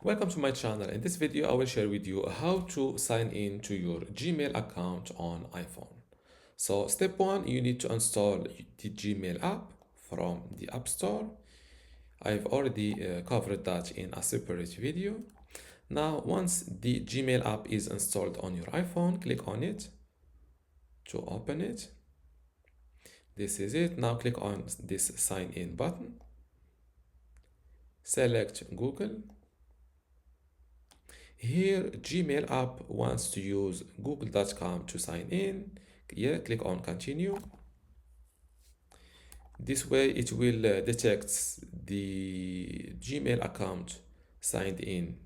Welcome to my channel. In this video, I will share with you how to sign in to your Gmail account on iPhone. So step one, you need to install the Gmail app from the App Store. I've already covered that in a separate video. Now, once the Gmail app is installed on your iPhone, click on it to open it. This is it. Now click on this sign in button. Select Google. Here, Gmail app wants to use google.com to sign in. Yeah, click on continue. This way it will detect the Gmail account signed in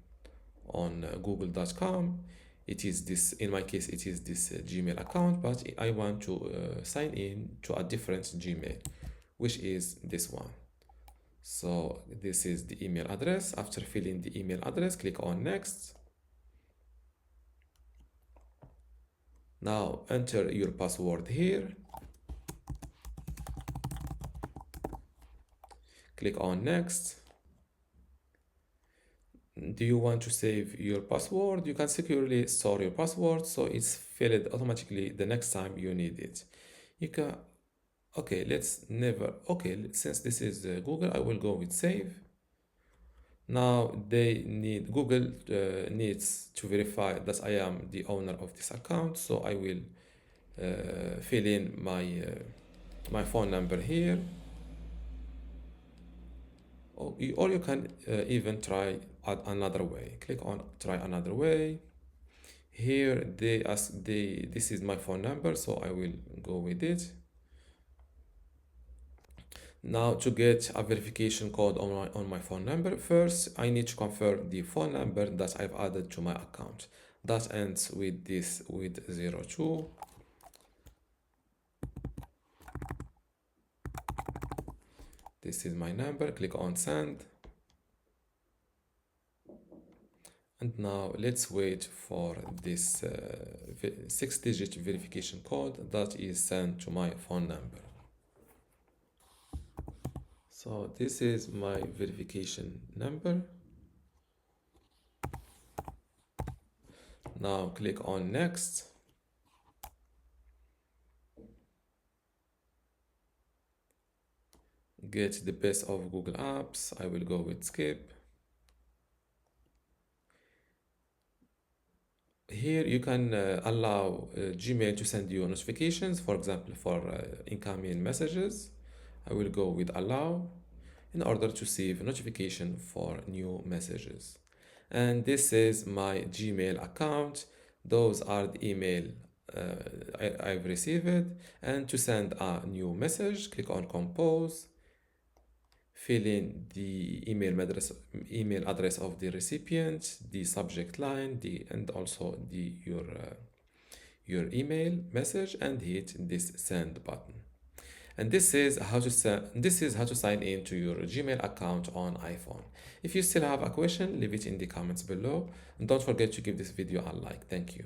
on google.com. It is this, in my case, it is this Gmail account, but I want to sign in to a different Gmail, which is this one. So this is the email address. After filling the email address, click on next. Now enter your password here. Click on next. Do you want to save your password? You can securely store your password so it's filled automatically the next time you need it. You can, okay, since this is Google, I will go with save. Now Google needs to verify that I am the owner of this account, so I will fill in my phone number here. Or you can even try another way. Click on try another way. Here this is my phone number, so I will go with it. Now to get a verification code on my phone number, first I need to confirm the phone number that I've added to my account. That ends with 02. This is my number. Click on send. And now let's wait for this 6-digit verification code that is sent to my phone number. So this is my verification number. Now click on next. Get the best of Google Apps. I will go with skip. Here you can allow Gmail to send you notifications, for example, for incoming messages. I will go with allow in order to receive notification for new messages. And this is my Gmail account. Those are the email I've received. And to send a new message, click on compose. Fill in the email address of the recipient, the subject line, and also your email message, and hit this send button. And this is how to sign in to your Gmail account on iPhone. If you still have a question, leave it in the comments below, and don't forget to give this video a like. Thank you.